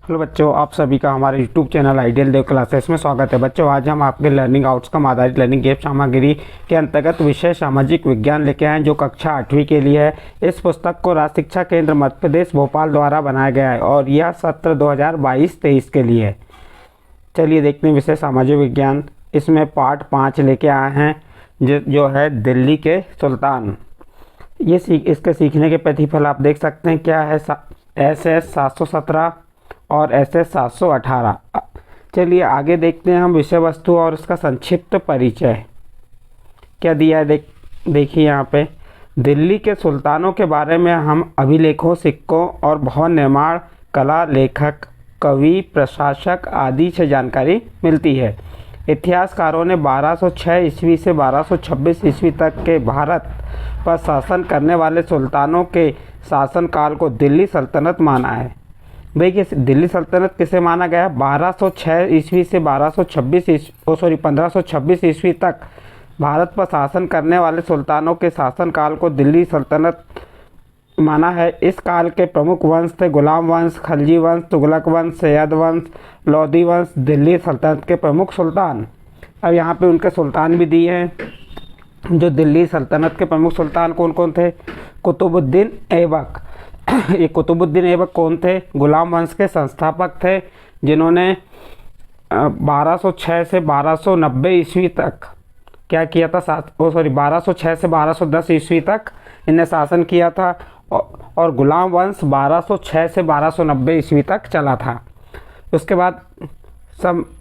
Hello बच्चों, आप सभी का हमारे यूट्यूब चैनल आइडियल देव क्लासेस में स्वागत है। बच्चों, आज हम आपके लर्निंग आउटकम आधारित लर्निंग गेम सामग्री के अंतर्गत विषय सामाजिक विज्ञान लेके आए हैं, जो कक्षा 8वीं के लिए है। इस पुस्तक को राज्य शिक्षा केंद्र मध्य प्रदेश भोपाल द्वारा बनाया गया है और यह सत्र 2022-23 के लिए है। चलिए देखते हैं विषय सामाजिक विज्ञान। इसमें पार्ट 5 लेके आए हैं जो है दिल्ली के सुल्तान। इसके सीखने के प्रतिफल आप देख सकते हैं क्या है। SS 717 और SS 718। चलिए आगे देखते हैं हम विषय वस्तु और उसका संक्षिप्त परिचय क्या दिया है। देखिए यहाँ पे दिल्ली के सुल्तानों के बारे में हम अभिलेखों, सिक्कों और भवन निर्माण कला, लेखक, कवि, प्रशासक आदि से जानकारी मिलती है। इतिहासकारों ने 1206 ईस्वी से 1226 ईस्वी तक के भारत पर शासन करने वाले सुल्तानों के शासनकाल को दिल्ली सल्तनत माना है। देखिए दिल्ली सल्तनत किसे माना गया? 1206 ईस्वी से 1526 ईस्वी तक भारत पर शासन करने वाले सुल्तानों के शासनकाल को दिल्ली सल्तनत माना है। इस काल के प्रमुख वंश थे गुलाम वंश, खलजी वंश, तुगलक वंश, सैयद वंश, लोधी वंश। दिल्ली सल्तनत के प्रमुख सुल्तान, अब यहाँ पे उनके सुल्तान भी दिए हैं। जो दिल्ली सल्तनत के प्रमुख सुल्तान कौन कौन थे? कुतुबुद्दीन ऐबक। ये कुतुबुद्दीन ऐबक कौन थे? गुलाम वंश के संस्थापक थे, जिन्होंने 1206 से 1290 ईस्वी तक क्या किया था? 1206 से 1210 ईस्वी तक इन्हें शासन किया था और गुलाम वंश 1206 से 1290 ईस्वी तक चला था। उसके बाद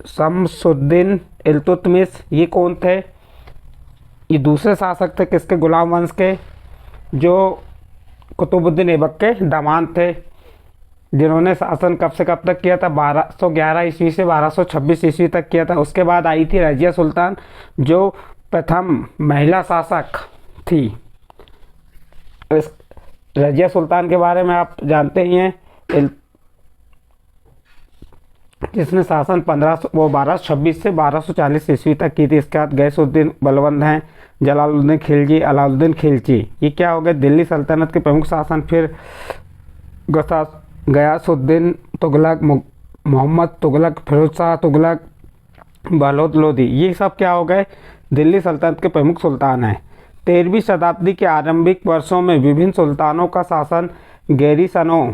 शमसुद्दीन इल्तुतमिश, ये कौन थे? ये दूसरे शासक थे किसके? गुलाम वंश के, जो कुतुबुद्दीन ऐबक के दामाद थे, जिन्होंने शासन कब से कब तक किया था? 1211 ईस्वी से 1226 ईस्वी तक किया था। उसके बाद आई थी रजिया सुल्तान, जो प्रथम महिला शासक थी। इस रजिया सुल्तान के बारे में आप जानते ही हैं, जिसने शासन 1226 से 1240 ईस्वी तक की थी। इसके बाद गैसुद्दीन बलवंत हैं, जलालुद्दीन खिलजी, अलाउद्दीन खिलजी, ये क्या हो गए? दिल्ली सल्तनत के प्रमुख शासन। फिर गयासुद्दीन तुगलक, मोहम्मद तुगलक, फिरोज शाह तुगलक, बहलोत लोधी, ये सब क्या हो गए? दिल्ली सल्तनत के प्रमुख सुल्तान हैं। 13वीं शताब्दी के आरंभिक वर्षों में विभिन्न सुल्तानों का शासन गैरिसनों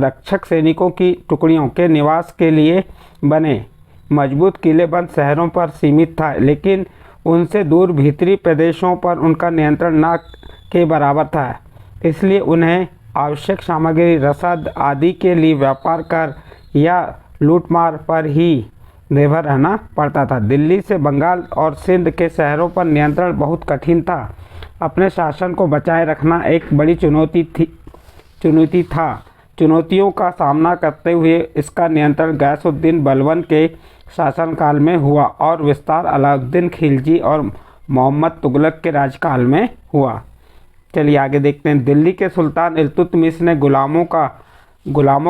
रक्षक सैनिकों की टुकड़ियों के निवास के लिए बने मजबूत किलेबंद शहरों पर सीमित था, लेकिन उनसे दूर भीतरी प्रदेशों पर उनका नियंत्रण न के बराबर था। इसलिए उन्हें आवश्यक सामग्री, रसद आदि के लिए व्यापार कर या लूटमार पर ही निर्भर रहना पड़ता था। दिल्ली से बंगाल और सिंध के शहरों पर नियंत्रण बहुत कठिन था। अपने शासन को बचाए रखना एक बड़ी चुनौती था। चुनौतियों का सामना करते हुए इसका नियंत्रण गयासुद्दीन बलबन के शासनकाल में हुआ और विस्तार अलाउद्दीन खिलजी और मोहम्मद तुगलक के राजकाल में हुआ। चलिए आगे देखते हैं। दिल्ली के सुल्तान इल्तुतमिश ने गुलामों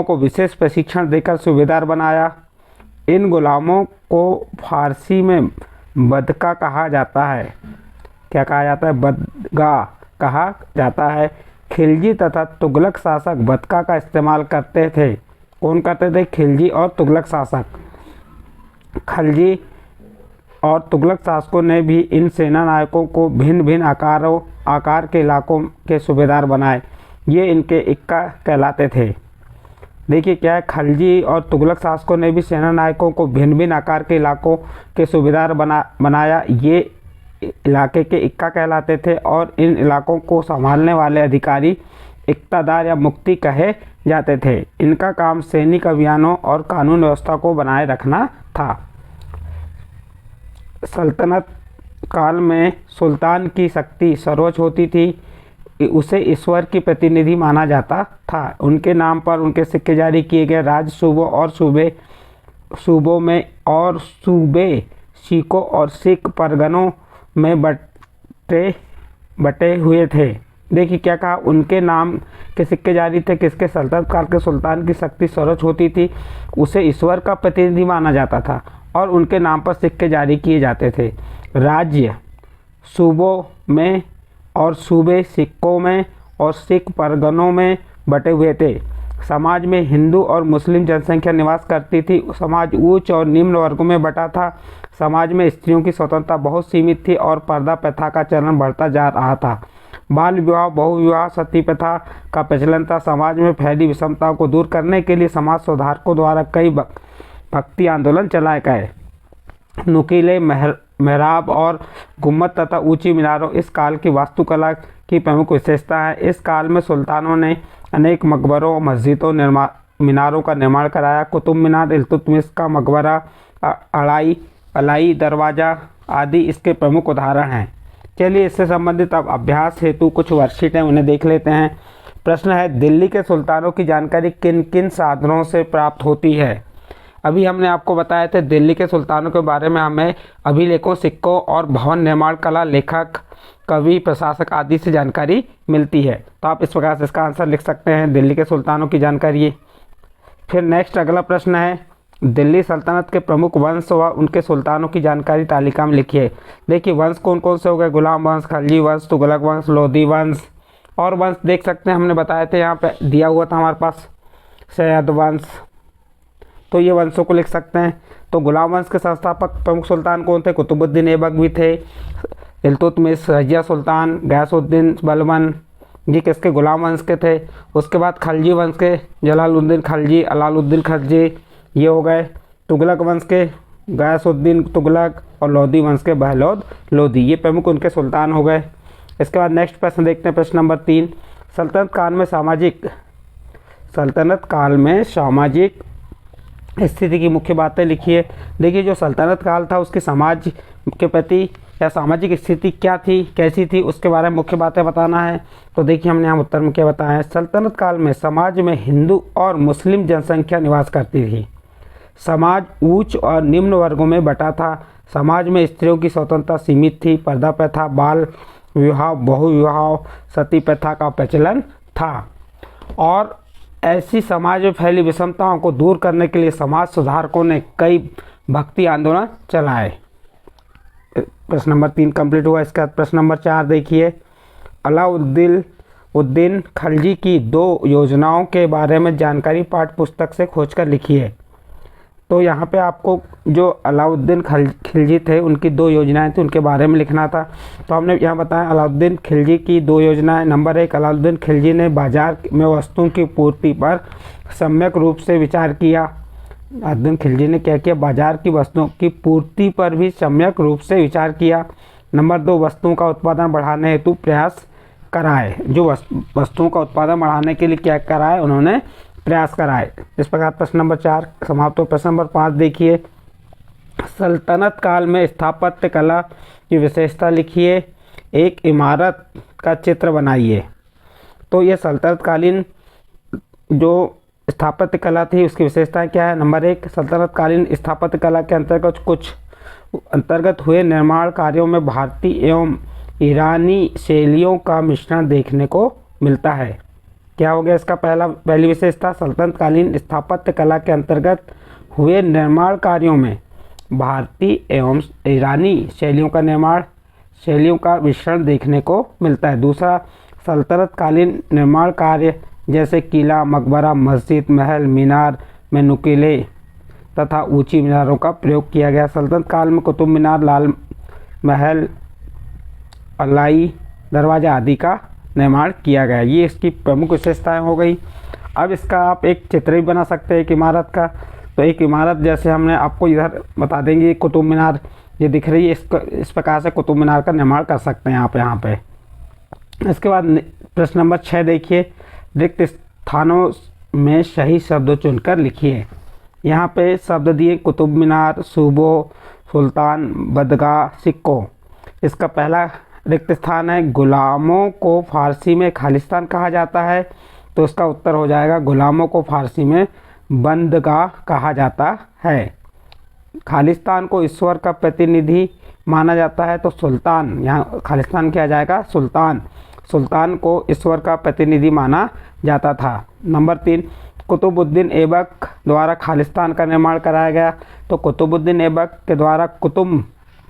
को विशेष प्रशिक्षण देकर सूबेदार बनाया। इन गुलामों को फारसी में बदका कहा जाता है। क्या कहा जाता है? बदगा कहा जाता है। खिलजी तथा तुगलक शासक बदका का इस्तेमाल करते थे। कौन करते थे? खिलजी और तुगलक शासक। खलजी और तुगलक शासकों ने भी इन सेना नायकों को भिन्न भिन्न आकार के इलाकों के सूबेदार बनाए। ये इनके इक्का कहलाते थे। देखिए क्या है, खलजी और तुगलक शासकों ने भी सेना नायकों को भिन्न भिन्न आकार के इलाकों के सूबेदार बनाया। ये इलाके के इक्का कहलाते थे और इन इलाकों को संभालने वाले अधिकारी इक्तादार या मुफ्ती कहे जाते थे। इनका काम सैनिक अभियानों और कानून व्यवस्था को बनाए रखना था। सल्तनत काल में सुल्तान की शक्ति सर्वोच्च होती थी। उसे ईश्वर की प्रतिनिधि माना जाता था। उनके नाम पर उनके सिक्के जारी किए गए। राज्य सूबे सिखों और सिख परगनों में बटे हुए थे। देखिए क्या कहा, उनके नाम के सिक्के जारी थे। किसके? सल्तनत काल के सुल्तान की शक्ति सर्वोच्च होती थी, उसे ईश्वर का प्रतिनिधि माना जाता था और उनके नाम पर सिक्के जारी किए जाते थे। राज्य सूबों में और सूबे सिखों में और सिख परगनों में बटे हुए थे। समाज में हिंदू और मुस्लिम जनसंख्या निवास करती थी। समाज उच्च और निम्न वर्गों में बटा था। समाज में स्त्रियों की स्वतंत्रता बहुत सीमित थी और पर्दा प्रथा का चलन बढ़ता जा रहा था। बाल विवाह, बहुविवाह, सती प्रथा का प्रचलन था। समाज में फैली विषमताओं को दूर करने के लिए समाज सुधारकों द्वारा कई भक्ति आंदोलन चलाए गए। नुकीले मेहराब और गुम्बद तथा ऊंची मीनारों इस काल की वास्तुकला की प्रमुख विशेषता है। इस काल में सुल्तानों ने अनेक मकबरों, मस्जिदों, मीनारों का निर्माण कराया। कुतुब मीनार, इल्तुतमिश का मकबरा, अलाई दरवाज़ा आदि इसके प्रमुख उदाहरण हैं। चलिए इससे संबंधित अब अभ्यास हेतु कुछ वर्कशीट हैं, उन्हें देख लेते हैं। प्रश्न है, दिल्ली के सुल्तानों की जानकारी किन किन साधनों से प्राप्त होती है? अभी हमने आपको बताया था दिल्ली के सुल्तानों के बारे में हमें अभिलेखों, सिक्कों और भवन निर्माण कला, लेखक, कवि, प्रशासक आदि से जानकारी मिलती है। तो आप इस प्रकार से इसका आंसर लिख सकते हैं, दिल्ली के सुल्तानों की जानकारी। फिर नेक्स्ट अगला प्रश्न है, दिल्ली सल्तनत के प्रमुख वंश व उनके सुल्तानों की जानकारी तालिका में लिखिए। देखिए वंश कौन कौन से हो गए, गुलाम वंश, खलजी वंश, तुगलक वंश, लोधी वंश। और वंश देख सकते हैं, हमने बताए थे यहाँ पे दिया हुआ था हमारे पास सैयद वंश, तो ये वंशों को लिख सकते हैं। तो गुलाम वंश के संस्थापक प्रमुख सुल्तान कौन थे? कुतुबुद्दीन ऐबक भी थे, इल्तुतमिश, रजिया सुल्तान, गयासुद्दीन बलबन, ये किसके? गुलाम वंश के थे। उसके बाद खलजी वंश के जलालुद्दीन खलजी, अलाउद्दीन खलजी, ये हो गए। तुगलक वंश के गयासुद्दीन तुगलक और लोधी वंश के बहलोद लोधी, ये प्रमुख उनके सुल्तान हो गए। इसके बाद नेक्स्ट प्रश्न देखते हैं, प्रश्न नंबर 3, सल्तनत काल में सामाजिक स्थिति की मुख्य बातें लिखिए। देखिए जो सल्तनत काल था उसकी समाज के प्रति या सामाजिक स्थिति क्या थी, कैसी थी, उसके बारे में मुख्य बातें बताना है। तो देखिए हमने यहाँ उत्तर में क्या बताया है, सल्तनत काल में समाज में हिंदू और मुस्लिम जनसंख्या निवास करती थी। समाज उच्च और निम्न वर्गों में बटा था। समाज में स्त्रियों की स्वतंत्रता सीमित थी। पर्दा प्रथा, बाल विवाह, बहुविवाह, सती प्रथा का प्रचलन था। और ऐसी समाज में फैली विषमताओं को दूर करने के लिए समाज सुधारकों ने कई भक्ति आंदोलन चलाए। प्रश्न नंबर 3 कंप्लीट हुआ। इसका प्रश्न नंबर 4 देखिए, अलाउद्दीन खलजी की 2 योजनाओं के बारे में जानकारी पाठ्य पुस्तक से खोजकर लिखिए। तो यहाँ पे आपको जो अलाउद्दीन खिलजी थे उनकी 2 योजनाएं थी, उनके बारे में लिखना था। तो हमने यहाँ बताया अलाउद्दीन खिलजी की 2 योजनाएं। नंबर 1, अलाउद्दीन खिलजी ने बाजार में वस्तुओं की पूर्ति पर सम्यक रूप से विचार किया। अलाउद्दीन खिलजी ने क्या किया? बाजार की वस्तुओं की पूर्ति पर भी सम्यक रूप से विचार किया। नंबर 2, वस्तुओं का उत्पादन बढ़ाने हेतु प्रयास कराए। जो वस्तुओं का उत्पादन बढ़ाने के लिए क्या कराए? उन्होंने प्रयास कराए। इस प्रकार प्रश्न नंबर 4 समाप्त हो। प्रश्न नंबर 5 देखिए, सल्तनत काल में स्थापत्य कला की विशेषता लिखिए। एक इमारत का चित्र बनाइए। तो ये सल्तनत कालीन जो स्थापत्य कला थी उसकी विशेषताएं क्या है? नंबर 1, सल्तनत कालीन स्थापत्य कला के अंतर्गत हुए निर्माण कार्यों में भारतीय एवं ईरानी शैलियों का मिश्रण देखने को मिलता है। क्या हो गया इसका पहली विशेषता? सल्तनत कालीन स्थापत्य कला के अंतर्गत हुए निर्माण कार्यों में भारतीय एवं ईरानी शैलियों का मिश्रण देखने को मिलता है। दूसरा, सल्तनत कालीन निर्माण कार्य जैसे किला, मकबरा, मस्जिद, महल, मीनार में नुकीले तथा ऊंची मीनारों का प्रयोग किया गया। सल्तनत काल में कुतुब मीनार, लाल महल, अलाई दरवाज़ा आदि का निर्माण किया गया। ये इसकी प्रमुख विशेषताएं हो गई। अब इसका आप एक चित्र भी बना सकते हैं एक इमारत का। तो एक इमारत जैसे हमने आपको इधर बता देंगे, कुतुब मीनार ये दिख रही है, इस प्रकार से कुतुब मीनार का निर्माण कर सकते हैं यहाँ पे। इसके बाद प्रश्न नंबर 6 देखिए, रिक्त स्थानों में सही शब्द चुनकर लिखिए। यहाँ पे शब्द दिए कुतुब मीनार, सूबो, सुल्तान, बदगाह, सिक्को। इसका पहला रिक्त स्थान है, गुलामों को फारसी में खालिस्तान कहा जाता है। तो इसका उत्तर हो जाएगा, गुलामों को फारसी में बंदगाह कहा जाता है। खालिस्तान को ईश्वर का प्रतिनिधि माना जाता है। तो सुल्तान, यहाँ खालिस्तान क्या जाएगा? सुल्तान को ईश्वर का प्रतिनिधि माना जाता था। नंबर 3, कुतुबुद्दीन ऐबक द्वारा खालिस्तान का निर्माण कराया गया। तो कुतुबुद्दीन ऐबक के द्वारा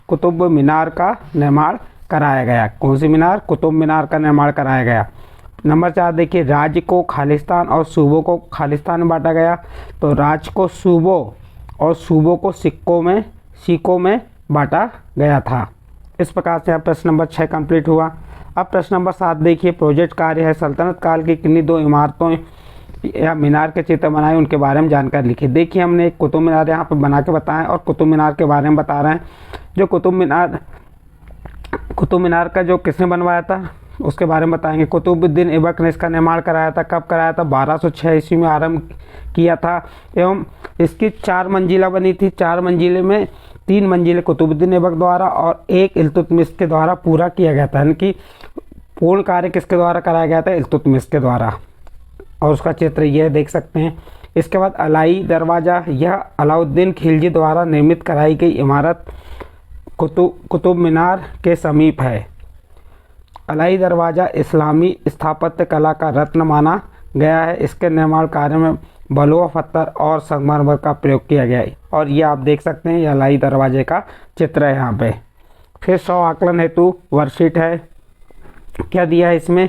कुतुब मीनार का निर्माण कराया गया। कौन सी मीनार? कुतुब मीनार का निर्माण कराया गया। नंबर 4 देखिए, राज्य को खालिस्तान और सूबों को खालिस्तान में बांटा गया। तो राज्य को सूबों और सूबों को सिक्कों में बांटा गया था। इस प्रकार से यहाँ प्रश्न नंबर 6 कंप्लीट हुआ। अब प्रश्न नंबर 7 देखिए, प्रोजेक्ट कार्य है, सल्तनत काल की किन्हीं 2 इमारतों या मीनार के चित्र बनाए, उनके बारे में जानकारी लिखी। देखिए हमने एक कुतुब मीनार यहाँ पर बना के बताएं और कुतुब मीनार के बारे में बता रहे हैं। जो कुतुब मीनार का जो किसने बनवाया था उसके बारे में बताएंगे। कुतुबुद्दीन ऐबक ने इसका निर्माण कराया था। कब कराया था? 1206 ईस्वी में आरंभ किया था एवं इसकी 4 मंजिला बनी थी। 4 मंजिले में 3 मंजिलें कुतुबुद्दीन ऐबक द्वारा और 1 इल्तुतमिश के द्वारा पूरा किया गया था। यानी कि पूर्ण कार्य किसके द्वारा कराया गया था? इल्तुतमिश के द्वारा। और उसका चित्र यह देख सकते हैं। इसके बाद अलाई दरवाज़ा, यह अलाउद्दीन खिलजी द्वारा निर्मित कराई गई इमारत कुतुब मीनार के समीप है। अलाई दरवाज़ा इस्लामी स्थापत्य कला का रत्न माना गया है। इसके निर्माण कार्य में बलुआ पत्थर और संगमरमर का प्रयोग किया गया है। और ये आप देख सकते हैं, यह अलाई दरवाजे का चित्र है यहाँ पे। फिर 100 आकलन हेतु वर्कशीट है। क्या दिया है इसमें?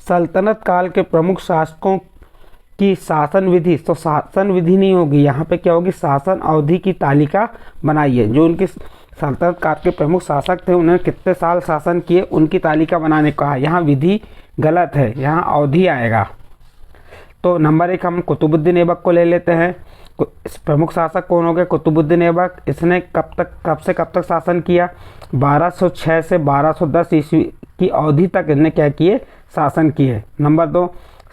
सल्तनत काल के प्रमुख शासकों की शासन विधि। तो शासन विधि नहीं होगी यहाँ पे, क्या होगी? शासन अवधि की तालिका बनाइए। जो उनकी सल्तनत काल के प्रमुख शासक थे, उन्होंने कितने साल शासन किए, उनकी तालिका बनाने को कहा। यहाँ विधि गलत है, यहाँ अवधि आएगा। तो नंबर 1 हम कुतुबुद्दीन ऐबक को ले लेते हैं। प्रमुख शासक कौन हो गए? कुतुबुद्दीन ऐबक। इसने कब से कब तक शासन किया? 1206 से 1210 ईस्वी की अवधि तक इन्होंने क्या किए? शासन किए। नंबर 2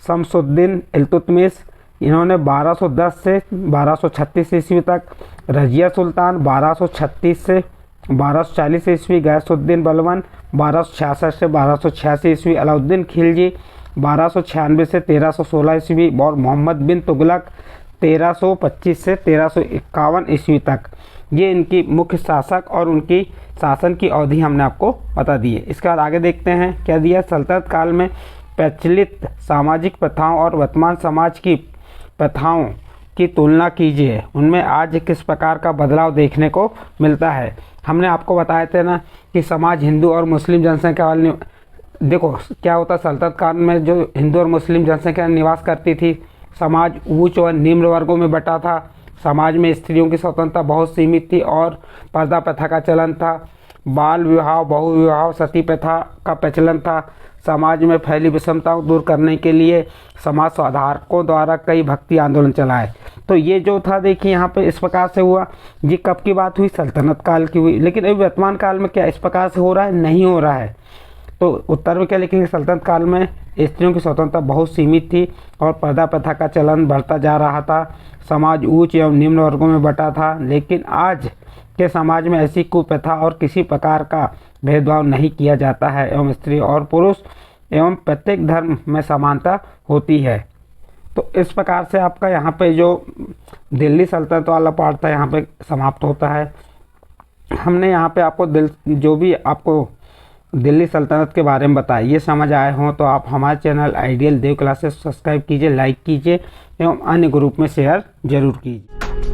शमसुद्दीन इल्तुतमिश, इन्होंने 1210 से 1236 ईस्वी तक। रजिया सुल्तान 1236 से 1240 ईस्वी। गैसुद्दीन बलबन 1266 से 1286 ईस्वी। अलाउद्दीन खिलजी 1296 से 1316 ईस्वी। और मोहम्मद बिन तुगलक 1325 से 1351 ईस्वी तक। ये इनकी मुख्य शासक और उनकी शासन की अवधि हमने आपको बता दी है। इसके बाद आगे देखते हैं क्या दिया। सल्तनत काल में प्रचलित सामाजिक प्रथाओं और वर्तमान समाज की प्रथाओं की तुलना कीजिए, उनमें आज किस प्रकार का बदलाव देखने को मिलता है। हमने आपको बताए थे ना कि समाज हिंदू और मुस्लिम जनसंख्या वाले, देखो क्या होता, सल्तनत काल में जो हिंदू और मुस्लिम जनसंख्या निवास करती थी, समाज उच्च और निम्न वर्गों में बटा था। समाज में स्त्रियों की स्वतंत्रता बहुत सीमित थी और पर्दा प्रथा का चलन था। बाल विवाह, बहु विवाह, सती प्रथा का प्रचलन था। समाज में फैली विषमताओं दूर करने के लिए समाज सुधारकों द्वारा कई भक्ति आंदोलन चलाए। तो ये जो था देखिए यहाँ पे इस प्रकार से हुआ। ये कब की बात हुई? सल्तनत काल की हुई। लेकिन अभी वर्तमान काल में क्या इस प्रकार से हो रहा है? नहीं हो रहा है। तो उत्तर में क्या लिखेंगे? सल्तनत काल में स्त्रियों की स्वतंत्रता बहुत सीमित थी और पर्दा प्रथा का चलन बढ़ता जा रहा था। समाज उच्च एवं निम्न वर्गों में बटा था। लेकिन आज के समाज में ऐसी कुप्रथा और किसी प्रकार का भेदभाव नहीं किया जाता है एवं स्त्री और पुरुष एवं प्रत्येक धर्म में समानता होती है। तो इस प्रकार से आपका यहाँ पे जो दिल्ली सल्तनत वाला पार्ट था यहाँ पे समाप्त होता है। हमने यहाँ पे आपको जो भी आपको दिल्ली सल्तनत के बारे में बताया, ये समझ आए हों तो आप हमारे चैनल आइडियल देव क्लासेस सब्सक्राइब कीजिए, लाइक कीजिए एवं अन्य ग्रुप में शेयर जरूर कीजिए।